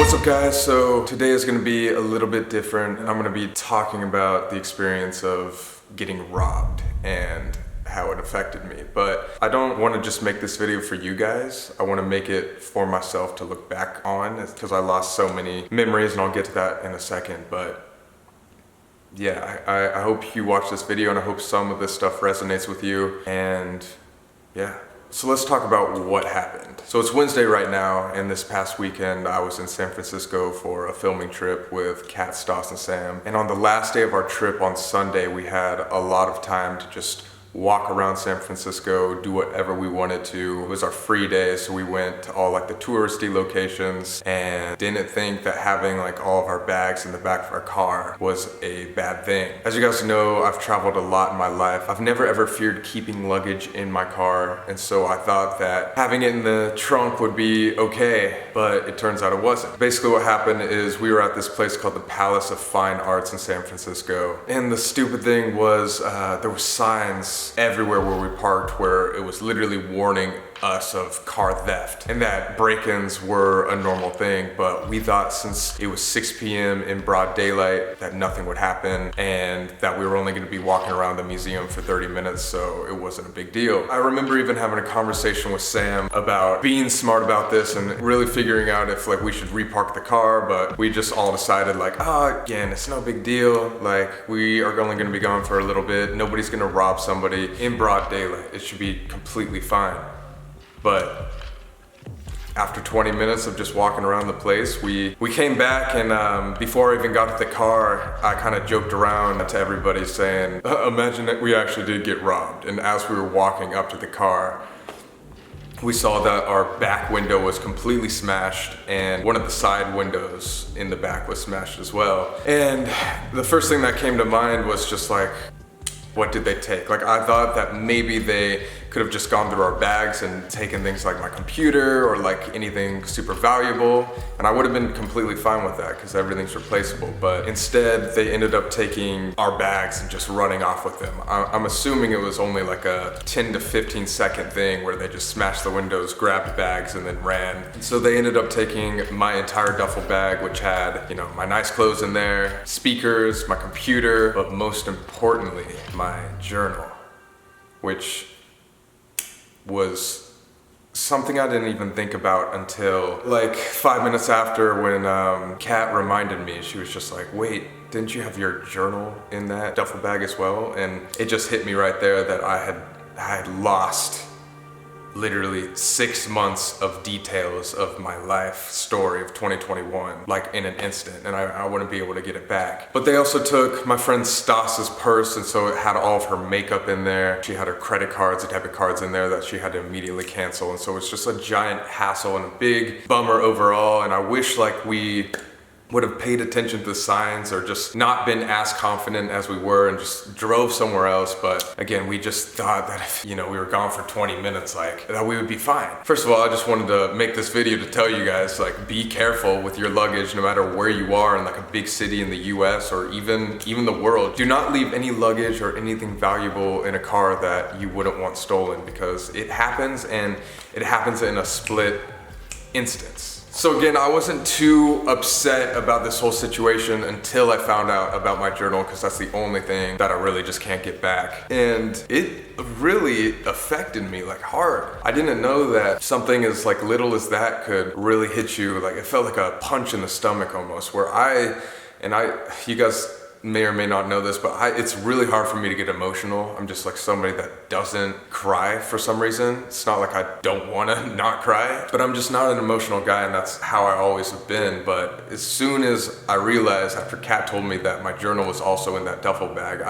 What's up guys? So today is going to be a little bit different. I'm going to be talking about the experience of getting robbed and how it affected me. But I don't want to just make this video for you guys. I want to make it for myself to look back on because I lost so many memories, and I'll get to that in a second. But yeah, I hope you watch this video and I hope some of this stuff resonates with you. And yeah. So let's talk about what happened. So it's Wednesday right now, and this past weekend I was in San Francisco for a filming trip with Kat, Stoss, and Sam. And on the last day of our trip on Sunday, we had a lot of time to just walk around San Francisco, do whatever we wanted to. It was our free day, so we went to all like the touristy locations and didn't think that having like all of our bags in the back of our car was a bad thing. As you guys know, I've traveled a lot in my life. I've never ever feared keeping luggage in my car, and so I thought that having it in the trunk would be okay, but it turns out it wasn't. Basically what happened is we were at this place called the Palace of Fine Arts in San Francisco, and the stupid thing was there were signs everywhere where we parked where it was literally warning us of car theft, and that break-ins were a normal thing, but we thought since it was 6 p.m. in broad daylight that nothing would happen and that we were only going to be walking around the museum for 30 minutes, so it wasn't a big deal. I remember even having a conversation with Sam about being smart about this and really figuring out if like we should repark the car, but we just all decided like, again, it's no big deal. Like, we are only going to be gone for a little bit. Nobody's going to rob somebody in broad daylight. It should be completely fine. But after 20 minutes of just walking around the place, we came back, and before I even got to the car, I kind of joked around to everybody saying, imagine that we actually did get robbed. And as we were walking up to the car, we saw that our back window was completely smashed, and one of the side windows in the back was smashed as well. And the first thing that came to mind was just like, what did they take? Like, I thought that maybe they could have just gone through our bags and taken things like my computer or like anything super valuable, and I would have been completely fine with that because everything's replaceable. But instead, they ended up taking our bags and just running off with them. I'm assuming it was only like a 10 to 15 second thing where they just smashed the windows, grabbed bags, and then ran. So they ended up taking my entire duffel bag, which had, you know, my nice clothes in there, speakers, my computer, but most importantly, my journal, which was something I didn't even think about until like 5 minutes after, when Kat reminded me. She was just like, wait, didn't you have your journal in that duffel bag as well? And it just hit me right there that I had lost literally 6 months of details of my life story of 2021, like in an instant, and I wouldn't be able to get it back. But they also took my friend Stoss's purse, and so it had all of her makeup in there. She had her credit cards, debit cards in there that she had to immediately cancel, and so it's just a giant hassle and a big bummer overall. And I wish like we would have paid attention to the signs or just not been as confident as we were and just drove somewhere else. But again, we just thought that if, you know, we were gone for 20 minutes, like, that we would be fine. First of all, I just wanted to make this video to tell you guys, like, be careful with your luggage no matter where you are in like a big city in the US or even the world. Do not leave any luggage or anything valuable in a car that you wouldn't want stolen, because it happens, and it happens in a split instance. So again, I wasn't too upset about this whole situation until I found out about my journal, because that's the only thing that I really just can't get back. And it really affected me like hard. I didn't know that something as like little as that could really hit you. Like, it felt like a punch in the stomach almost, where you guys may or may not know this, but it's really hard for me to get emotional. I'm just like somebody that doesn't cry for some reason. It's not like I don't want to not cry, but I'm just not an emotional guy, and that's how I always have been. But as soon as I realized, after Kat told me that my journal was also in that duffel bag,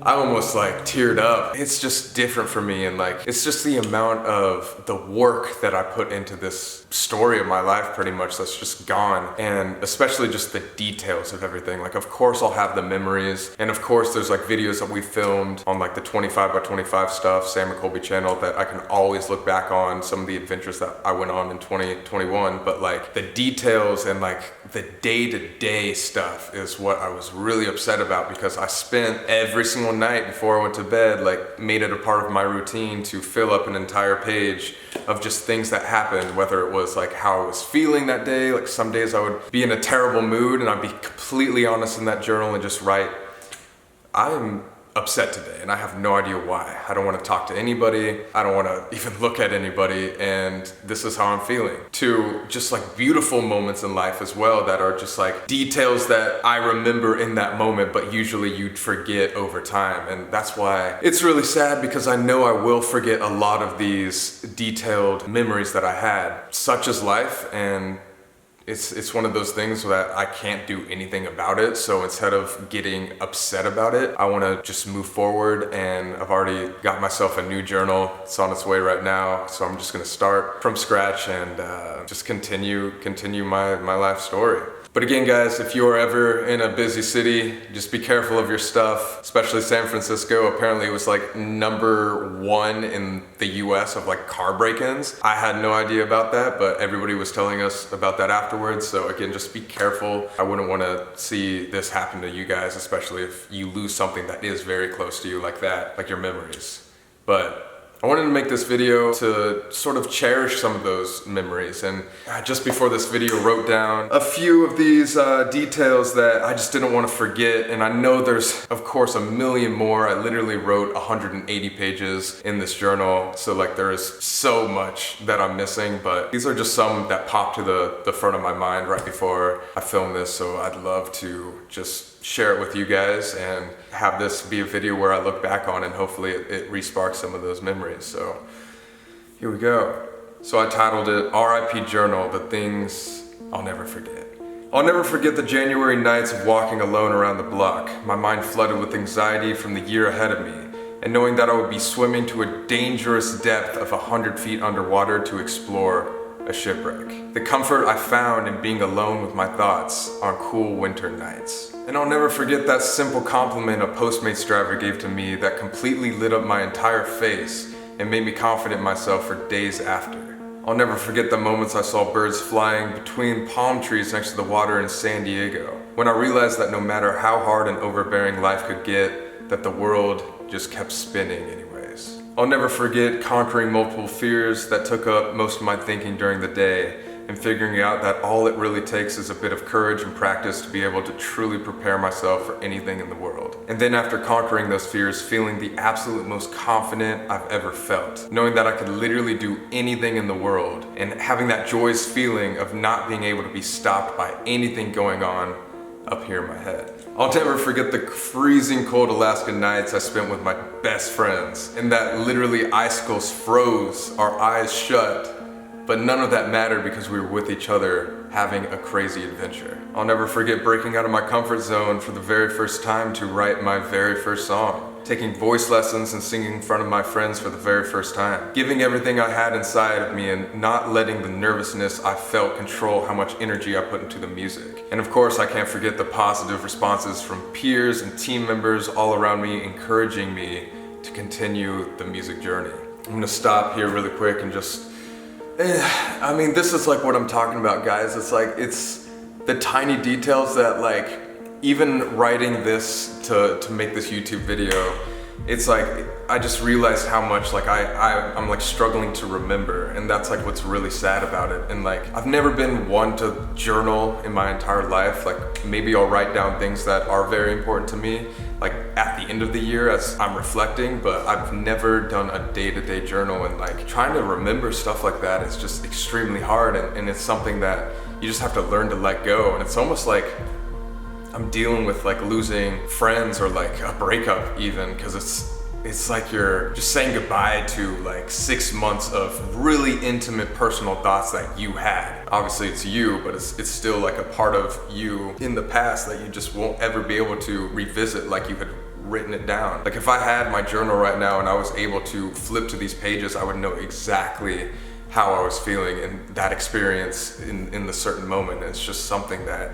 I almost like teared up. It's just different for me, and like, it's just the amount of the work that I put into this story of my life pretty much that's just gone, and especially just the details of everything. Like, of course I'll have the memories, and of course there's like videos that we filmed on like the 25 by 25 stuff, Sam and Colby channel, that I can always look back on some of the adventures that I went on in 2021, but like the details and like the day-to-day stuff is what I was really upset about, because I spent every single night before I went to bed, like, made it a part of my routine to fill up an entire page of just things that happened, whether it was like how I was feeling that day. Like some days I would be in a terrible mood and I'd be completely honest in that journal and just write, I'm upset today and I have no idea why. I don't want to talk to anybody. I don't want to even look at anybody, and this is how I'm feeling. To just like beautiful moments in life as well that are just like details that I remember in that moment, but usually you'd forget over time. And that's why it's really sad, because I know I will forget a lot of these detailed memories that I had. Such is life, and it's one of those things that I can't do anything about it. So instead of getting upset about it, I want to just move forward, and I've already got myself a new journal. It's on its way right now. So I'm just going to start from scratch and just continue my life story. But again, guys, if you are ever in a busy city, just be careful of your stuff, especially San Francisco. Apparently it was like #1 in the US of like car break-ins. I had no idea about that, but everybody was telling us about that afterwards. So again, just be careful. I wouldn't want to see this happen to you guys, especially if you lose something that is very close to you like that, like your memories. But I wanted to make this video to sort of cherish some of those memories, and just before this video wrote down a few of these details that I just didn't want to forget. And I know there's of course a million more. I literally wrote 180 pages in this journal, so like there is so much that I'm missing, but these are just some that popped to the front of my mind right before I filmed this. So I'd love to just share it with you guys and have this be a video where I look back on, and hopefully it re-sparks some of those memories. So here we go. So I titled it RIP Journal, the things I'll never forget. I'll never forget the January nights of walking alone around the block, my mind flooded with anxiety from the year ahead of me, and knowing that I would be swimming to a dangerous depth of 100 feet underwater to explore a shipwreck. The comfort I found in being alone with my thoughts on cool winter nights. And I'll never forget that simple compliment a Postmates driver gave to me that completely lit up my entire face and made me confident in myself for days after. I'll never forget the moments I saw birds flying between palm trees next to the water in San Diego, when I realized that no matter how hard and overbearing life could get, that the world just kept spinning anyways. I'll never forget conquering multiple fears that took up most of my thinking during the day, and figuring out that all it really takes is a bit of courage and practice to be able to truly prepare myself for anything in the world. And then after conquering those fears, feeling the absolute most confident I've ever felt, knowing that I could literally do anything in the world, and having that joyous feeling of not being able to be stopped by anything going on up here in my head. I'll never forget the freezing cold Alaska nights I spent with my best friends, and that literally icicles froze our eyes shut. But none of that mattered because we were with each other having a crazy adventure. I'll never forget breaking out of my comfort zone for the very first time to write my very first song. Taking voice lessons and singing in front of my friends for the very first time. Giving everything I had inside of me and not letting the nervousness I felt control how much energy I put into the music. And of course, I can't forget the positive responses from peers and team members all around me, encouraging me to continue the music journey. I'm gonna stop here really quick and just I mean, this is like what I'm talking about, guys. It's like, it's the tiny details that, like, even writing this to make this YouTube video, it's like, I just realized how much like I'm like struggling to remember, and that's like what's really sad about it. And like, I've never been one to journal in my entire life. Like, maybe I'll write down things that are very important to me, like at the end of the year as I'm reflecting, but I've never done a day-to-day journal, and like trying to remember stuff like that is just extremely hard, and it's something that you just have to learn to let go. And it's almost like I'm dealing with like losing friends or like a breakup even, because it's like you're just saying goodbye to like 6 months of really intimate personal thoughts that you had. Obviously it's you, but it's still like a part of you in the past that you just won't ever be able to revisit like you had written it down. Like if I had my journal right now and I was able to flip to these pages, I would know exactly how I was feeling in that experience in the certain moment. And it's just something that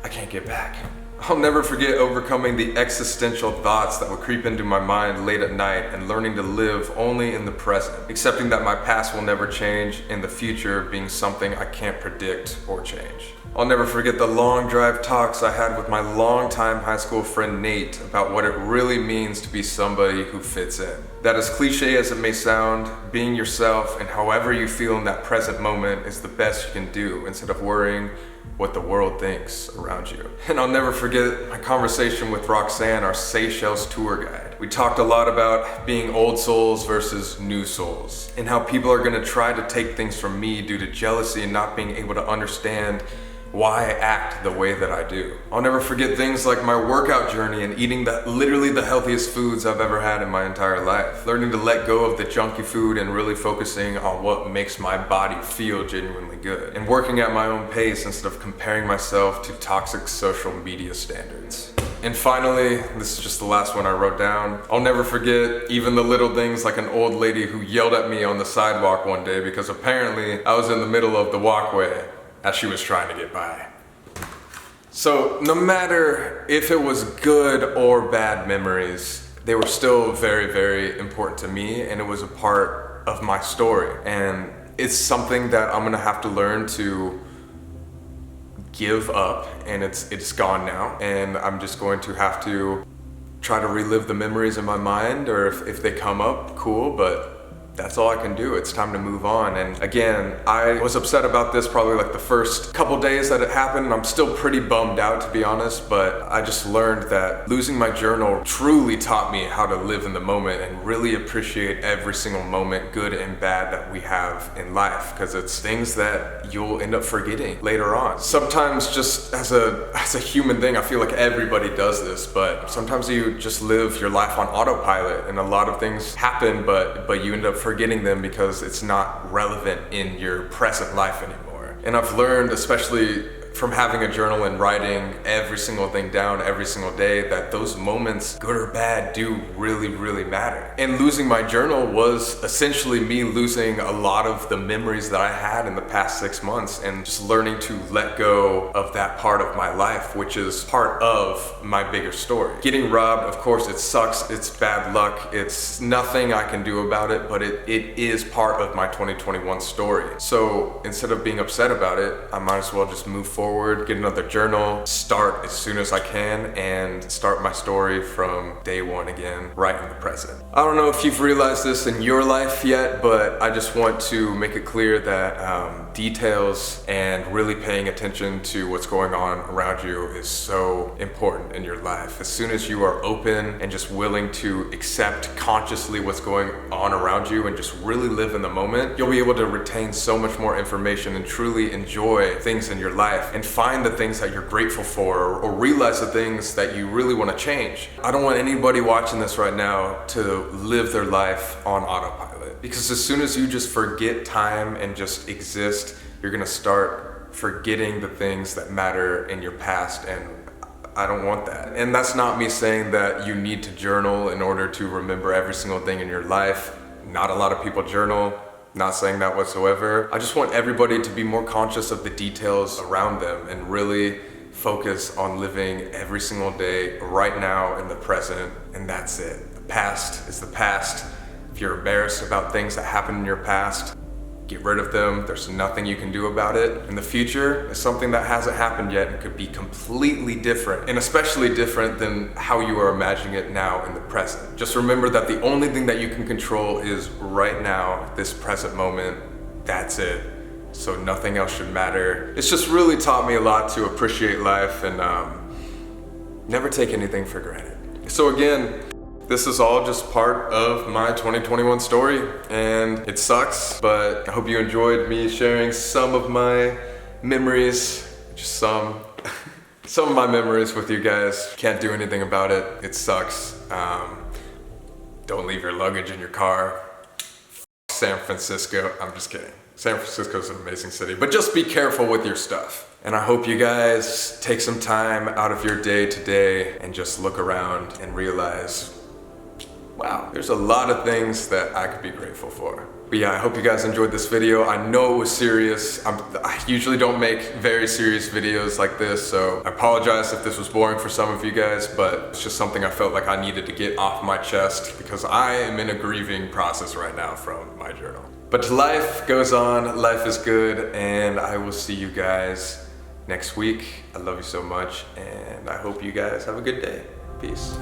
I can't get back. I'll never forget overcoming the existential thoughts that would creep into my mind late at night and learning to live only in the present, accepting that my past will never change and the future being something I can't predict or change. I'll never forget the long drive talks I had with my longtime high school friend Nate about what it really means to be somebody who fits in. That as cliche as it may sound, being yourself and however you feel in that present moment is the best you can do instead of worrying what the world thinks around you. And I'll never forget my conversation with Roxanne, our Seychelles tour guide. We talked a lot about being old souls versus new souls and how people are gonna try to take things from me due to jealousy and not being able to understand why I act the way that I do. I'll never forget things like my workout journey and eating literally the healthiest foods I've ever had in my entire life. Learning to let go of the junky food and really focusing on what makes my body feel genuinely good. And working at my own pace instead of comparing myself to toxic social media standards. And finally, this is just the last one I wrote down. I'll never forget even the little things like an old lady who yelled at me on the sidewalk one day because apparently I was in the middle of the walkway as she was trying to get by. So no matter if it was good or bad memories, they were still very, very important to me, and it was a part of my story. And it's something that I'm gonna have to learn to give up, and it's gone now. And I'm just going to have to try to relive the memories in my mind, or if they come up, cool, but that's all I can do. It's time to move on. And again, I was upset about this probably like the first couple days that it happened. I'm still pretty bummed out, to be honest, but I just learned that losing my journal truly taught me how to live in the moment and really appreciate every single moment, good and bad, that we have in life, because it's things that you'll end up forgetting later on. Sometimes just as a human thing, I feel like everybody does this, but sometimes you just live your life on autopilot and a lot of things happen, but you end up forgetting them because it's not relevant in your present life anymore. And I've learned, especially from having a journal and writing every single thing down every single day, that those moments, good or bad, do really, really matter. And losing my journal was essentially me losing a lot of the memories that I had in the past 6 months, and just learning to let go of that part of my life, which is part of my bigger story. Getting robbed, of course, it sucks, it's bad luck, it's nothing I can do about it, but it is part of my 2021 story. So instead of being upset about it, I might as well just move forward, get another journal, start as soon as I can, and start my story from day one again, right in the present. I don't know if you've realized this in your life yet, but I just want to make it clear that details and really paying attention to what's going on around you is so important in your life. As soon as you are open and just willing to accept consciously what's going on around you and just really live in the moment, you'll be able to retain so much more information and truly enjoy things in your life and find the things that you're grateful for, or realize the things that you really want to change. I don't want anybody watching this right now to live their life on autopilot, because as soon as you just forget time and just exist, you're gonna start forgetting the things that matter in your past, and I don't want that. And that's not me saying that you need to journal in order to remember every single thing in your life. Not a lot of people journal. Not saying that whatsoever. I just want everybody to be more conscious of the details around them and really focus on living every single day right now in the present, and that's it. The past is the past. If you're embarrassed about things that happened in your past, get rid of them. There's nothing you can do about it. And the future is something that hasn't happened yet and could be completely different, and especially different than how you are imagining it now in the present. Just remember that the only thing that you can control is right now, this present moment. That's it. So nothing else should matter. It's just really taught me a lot to appreciate life and never take anything for granted. So again, this is all just part of my 2021 story, and it sucks, but I hope you enjoyed me sharing some of my memories, just some of my memories with you guys. Can't do anything about it. It sucks. Don't leave your luggage in your car. San Francisco. I'm just kidding. San Francisco's an amazing city, but just be careful with your stuff. And I hope you guys take some time out of your day today and just look around and realize wow, there's a lot of things that I could be grateful for. But yeah, I hope you guys enjoyed this video. I know it was serious. I usually don't make very serious videos like this, so I apologize if this was boring for some of you guys, but it's just something I felt like I needed to get off my chest because I am in a grieving process right now from my journal. But life goes on, life is good, and I will see you guys next week. I love you so much, and I hope you guys have a good day. Peace.